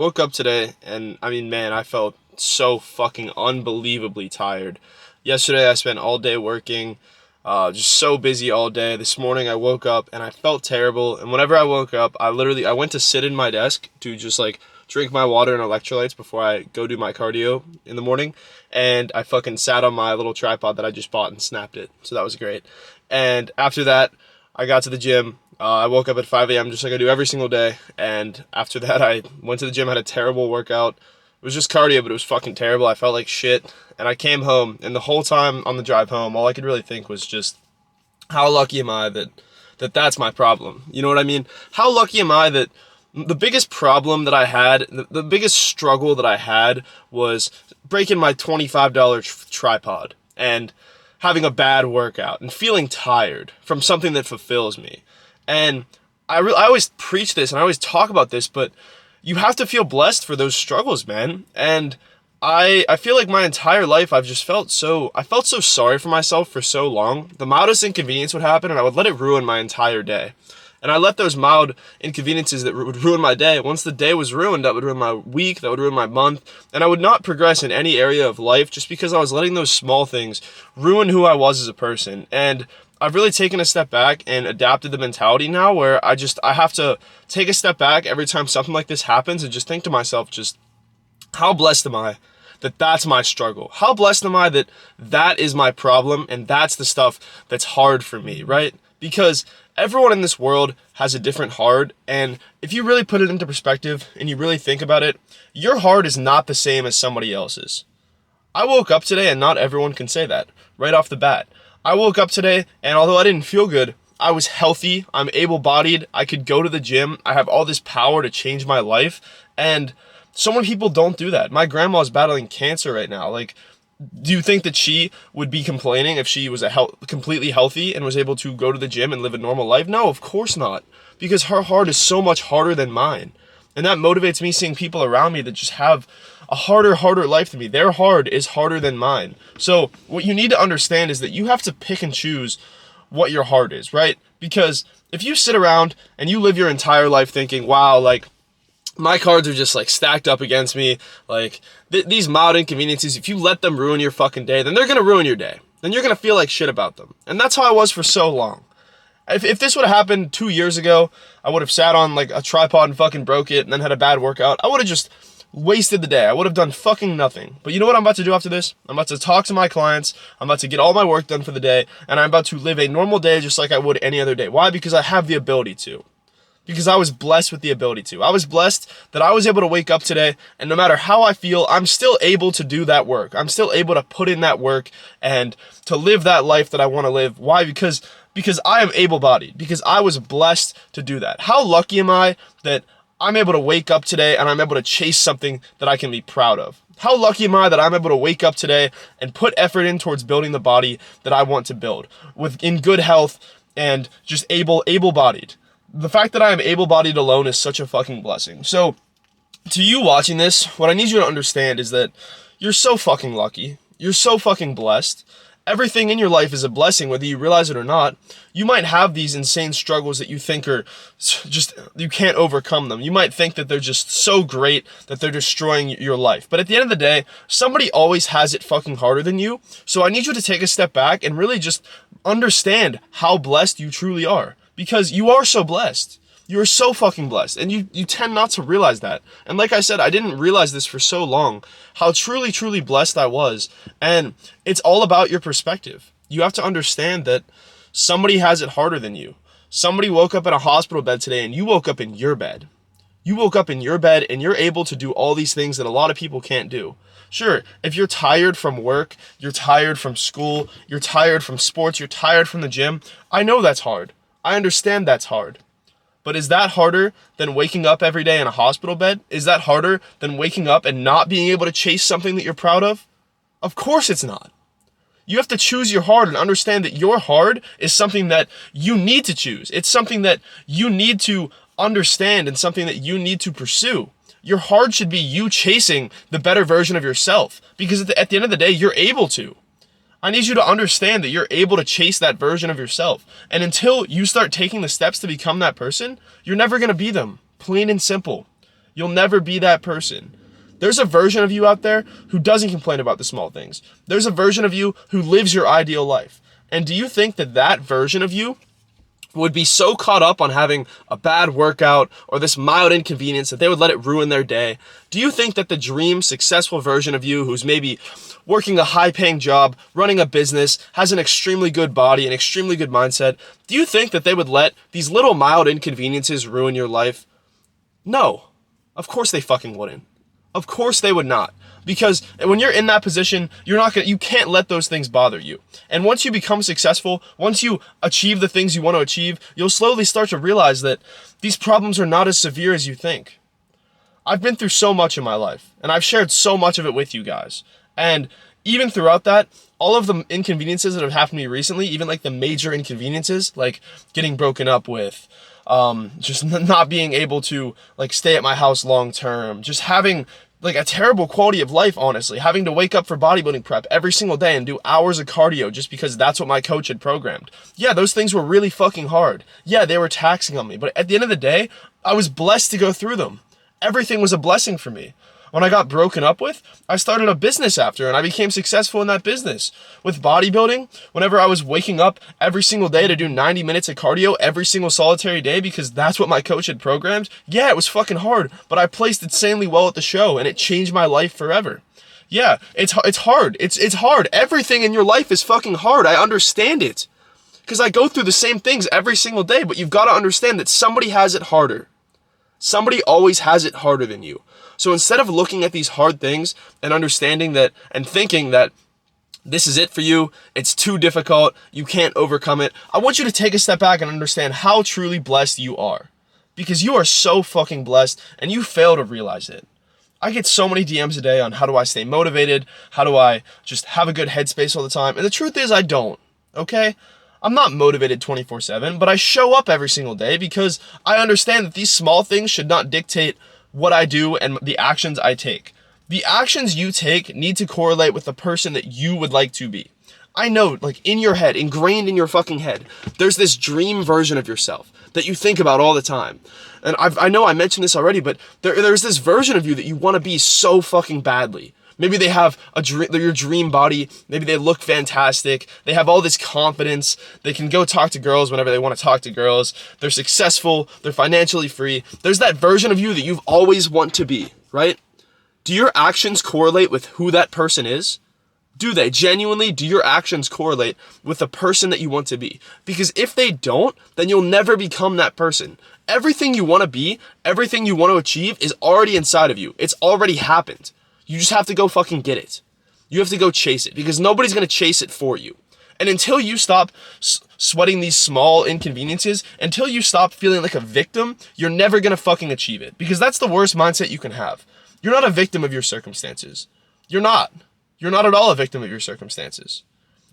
Woke up today and man, I felt so fucking unbelievably tired. Yesterday I spent all day working, just so busy all day. This morning I woke up and I felt terrible. And whenever I woke up, I went to sit in my desk to just like drink my water and electrolytes before I go do my cardio in the morning. And I fucking sat on my little tripod that I just bought and snapped it. So that was great. And after that, I got to the gym. I woke up at 5 a.m. just like I do every single day. And after that, I went to the gym, had a terrible workout. It was just cardio, but it was fucking terrible. I felt like shit. And I came home, and the whole time on the drive home, all I could really think was just, how lucky am I that's my problem? You know what I mean? How lucky am I that the biggest problem that I had, the biggest struggle that I had was breaking my $25 tripod and having a bad workout and feeling tired from something that fulfills me. And I always preach this and I always talk about this, but you have to feel blessed for those struggles, man. And I feel like my entire life I felt so sorry for myself for so long. The mildest inconvenience would happen and I would let it ruin my entire day. And I let those mild inconveniences that would ruin my day. Once the day was ruined, that would ruin my week, that would ruin my month. And I would not progress in any area of life just because I was letting those small things ruin who I was as a person. And I've really taken a step back and adapted the mentality now where I have to take a step back every time something like this happens and just think to myself, just how blessed am I that that's my struggle? How blessed am I that that is my problem and that's the stuff that's hard for me, right? Because everyone in this world has a different hard, and if you really put it into perspective and you really think about it, your hard is not the same as somebody else's. I woke up today and not everyone can say that right off the bat. I woke up today and although I didn't feel good, I was healthy, I'm able-bodied, I could go to the gym, I have all this power to change my life, and so many people don't do that. My grandma's battling cancer right now. Like, do you think that she would be complaining if she was completely healthy and was able to go to the gym and live a normal life? No, of course not. Because her heart is so much harder than mine. And that motivates me seeing people around me that just have a harder life than me. Their hard is harder than mine. So what you need to understand is that you have to pick and choose what your heart is, right? Because if you sit around and you live your entire life thinking, wow, like, my cards are just like stacked up against me, like these mild inconveniences, if you let them ruin your fucking day, then they're gonna ruin your day. Then you're gonna feel like shit about them. And that's how I was for so long. If this would have happened 2 years ago, I would have sat on like a tripod and fucking broke it and then had a bad workout. I would have just wasted the day. I would have done fucking nothing. But you know what I'm about to do after this? I'm about to talk to my clients. I'm about to get all my work done for the day. And I'm about to live a normal day just like I would any other day. Why? Because I have the ability to. Because I was blessed with the ability to. I was blessed that I was able to wake up today, and no matter how I feel, I'm still able to do that work. I'm still able to put in that work and to live that life that I want to live. Why? Because I am able-bodied. Because I was blessed to do that. How lucky am I that I'm able to wake up today and I'm able to chase something that I can be proud of? How lucky am I that I'm able to wake up today and put effort in towards building the body that I want to build, in good health and just able-bodied. The fact that I am able-bodied alone is such a fucking blessing. So, to you watching this, what I need you to understand is that you're so fucking lucky. You're so fucking blessed. Everything in your life is a blessing, whether you realize it or not. You might have these insane struggles that you think are just, you can't overcome them. You might think that they're just so great that they're destroying your life. But at the end of the day, somebody always has it fucking harder than you. So I need you to take a step back and really just understand how blessed you truly are. Because you are so blessed. You are so fucking blessed. And you tend not to realize that. And like I said, I didn't realize this for so long, how truly blessed I was. And it's all about your perspective. You have to understand that somebody has it harder than you. Somebody woke up in a hospital bed today and you woke up in your bed. You woke up in your bed and you're able to do all these things that a lot of people can't do. Sure, if you're tired from work, you're tired from school, you're tired from sports, you're tired from the gym, I know that's hard. I understand that's hard. But is that harder than waking up every day in a hospital bed? Is that harder than waking up and not being able to chase something that you're proud of? Of course it's not. You have to choose your hard and understand that your hard is something that you need to choose. It's something that you need to understand and something that you need to pursue. Your hard should be you chasing the better version of yourself. Because at the end of the day, you're able to. I need you to understand that you're able to chase that version of yourself. And until you start taking the steps to become that person, you're never going to be them. Plain and simple. You'll never be that person. There's a version of you out there who doesn't complain about the small things. There's a version of you who lives your ideal life. And do you think that that version of you would be so caught up on having a bad workout or this mild inconvenience that they would let it ruin their day? Do you think that the dream, successful version of you who's maybe working a high-paying job, running a business, has an extremely good body, an extremely good mindset, do you think that they would let these little mild inconveniences ruin your life? No. Of course they fucking wouldn't. Of course they would not. Because when you're in that position, you can't let those things bother you. And once you become successful, once you achieve the things you want to achieve, you'll slowly start to realize that these problems are not as severe as you think. I've been through so much in my life, and I've shared so much of it with you guys. And even throughout that, all of the inconveniences that have happened to me recently, even like the major inconveniences, like getting broken up with, just not being able to like stay at my house long term, just having like a terrible quality of life, honestly, having to wake up for bodybuilding prep every single day and do hours of cardio just because that's what my coach had programmed. Yeah, those things were really fucking hard. Yeah, they were taxing on me, but at the end of the day, I was blessed to go through them. Everything was a blessing for me. When I got broken up with, I started a business after, and I became successful in that business. With bodybuilding, whenever I was waking up every single day to do 90 minutes of cardio every single solitary day because that's what my coach had programmed, yeah, it was fucking hard, but I placed insanely well at the show, and it changed my life forever. Yeah, it's hard. It's hard. Everything in your life is fucking hard. I understand it. Because I go through the same things every single day, but you've got to understand that somebody has it harder. Somebody always has it harder than you. So instead of looking at these hard things and understanding that and thinking that this is it for you, it's too difficult, you can't overcome it, I want you to take a step back and understand how truly blessed you are. Because you are so fucking blessed and you fail to realize it. I get so many DMs a day on how do I stay motivated, how do I just have a good headspace all the time, and the truth is I don't, okay? I'm not motivated 24/7, but I show up every single day because I understand that these small things should not dictate what I do and the actions I take. The actions you take need to correlate with the person that you would like to be. I know, like in your head, ingrained in your fucking head, there's this dream version of yourself that you think about all the time. And I know I mentioned this already, but there's this version of you that you want to be so fucking badly. Maybe they have your dream body. Maybe they look fantastic. They have all this confidence. They can go talk to girls whenever they want to talk to girls. They're successful. They're financially free. There's that version of you that you've always want to be, right? Do your actions correlate with who that person is? Do they? Genuinely, do your actions correlate with the person that you want to be? Because if they don't, then you'll never become that person. Everything you want to be, everything you want to achieve is already inside of you. It's already happened. You just have to go fucking get it. You have to go chase it because nobody's going to chase it for you. And until you stop sweating these small inconveniences, until you stop feeling like a victim, you're never going to fucking achieve it because that's the worst mindset you can have. You're not a victim of your circumstances. You're not. You're not at all a victim of your circumstances.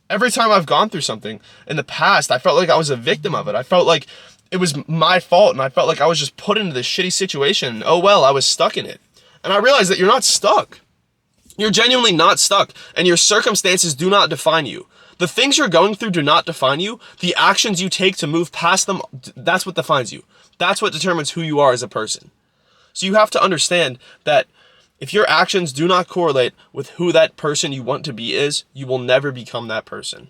Every time I've gone through something in the past, I felt like I was a victim of it. I felt like it was my fault and I felt like I was just put into this shitty situation. Oh well, I was stuck in it. And I realized that you're not stuck. You're genuinely not stuck, and your circumstances do not define you. The things you're going through do not define you. The actions you take to move past them, that's what defines you. That's what determines who you are as a person. So you have to understand that if your actions do not correlate with who that person you want to be is, you will never become that person.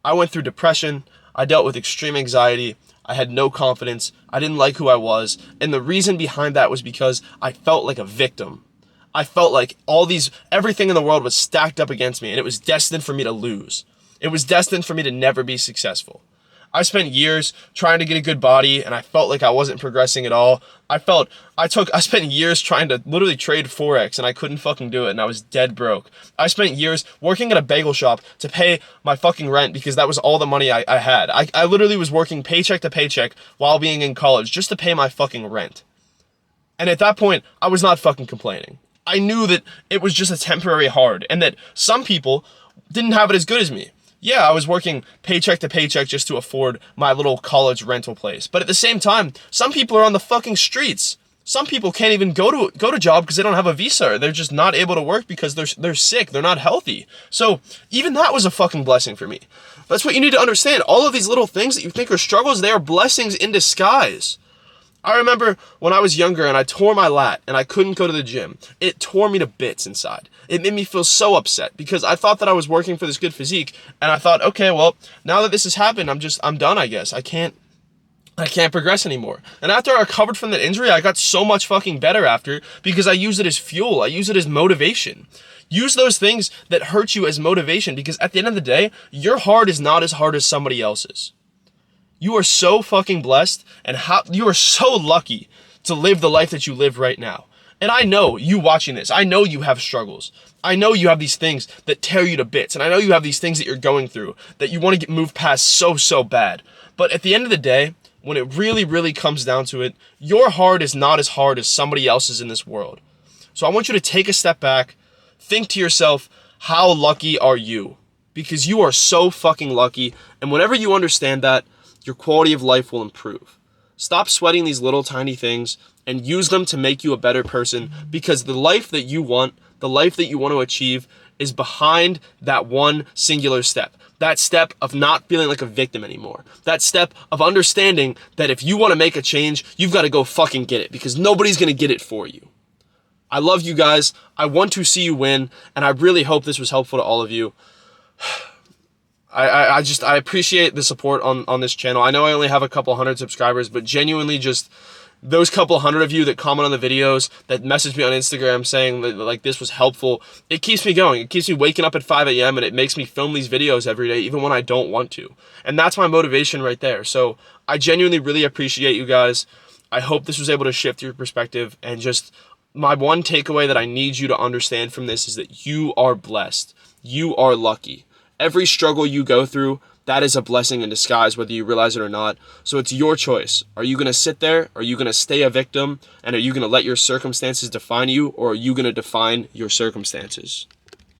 I went through depression. I dealt with extreme anxiety. I had no confidence. I didn't like who I was. And the reason behind that was because I felt like a victim. I felt like everything in the world was stacked up against me and it was destined for me to lose. It was destined for me to never be successful. I spent years trying to get a good body and I felt like I wasn't progressing at all. I spent years trying to literally trade Forex and I couldn't fucking do it and I was dead broke. I spent years working at a bagel shop to pay my fucking rent because that was all the money I had. I literally was working paycheck to paycheck while being in college just to pay my fucking rent. And at that point, I was not fucking complaining. I knew that it was just a temporary hard and that some people didn't have it as good as me. Yeah, I was working paycheck to paycheck just to afford my little college rental place. But at the same time, some people are on the fucking streets. Some people can't even go to job because they don't have a visa. They're just not able to work because they're sick. They're not healthy. So even that was a fucking blessing for me. That's what you need to understand. All of these little things that you think are struggles, they are blessings in disguise. I remember when I was younger and I tore my lat and I couldn't go to the gym. It tore me to bits inside. It made me feel so upset because I thought that I was working for this good physique, and I thought, okay, well, now that this has happened, I'm done, I guess. I can't progress anymore. And after I recovered from that injury, I got so much fucking better after because I used it as fuel. I used it as motivation. Use those things that hurt you as motivation, because at the end of the day, your heart is not as hard as somebody else's. You are so fucking blessed, and you are so lucky to live the life that you live right now. And I know you watching this, I know you have struggles. I know you have these things that tear you to bits. And I know you have these things that you're going through that you want to get moved past so bad. But at the end of the day, when it really, really comes down to it, your heart is not as hard as somebody else's in this world. So I want you to take a step back, think to yourself, how lucky are you? Because you are so fucking lucky. And whenever you understand that, your quality of life will improve. Stop sweating these little tiny things and use them to make you a better person, because the life that you want, the life that you want to achieve, is behind that one singular step. That step of not feeling like a victim anymore. That step of understanding that if you want to make a change, you've got to go fucking get it, because nobody's going to get it for you. I love you guys. I want to see you win, and I really hope this was helpful to all of you. I appreciate the support on this channel. I know I only have a couple hundred subscribers, but genuinely just those couple hundred of you that comment on the videos, that message me on Instagram saying that like this was helpful, it keeps me going. It keeps me waking up at 5 a.m. and it makes me film these videos every day, even when I don't want to. And that's my motivation right there. So I genuinely really appreciate you guys. I hope this was able to shift your perspective, and just my one takeaway that I need you to understand from this is that you are blessed. You are lucky. Every struggle you go through, that is a blessing in disguise, whether you realize it or not. So it's your choice. Are you going to sit there? Are you going to stay a victim? And are you going to let your circumstances define you? Or are you going to define your circumstances?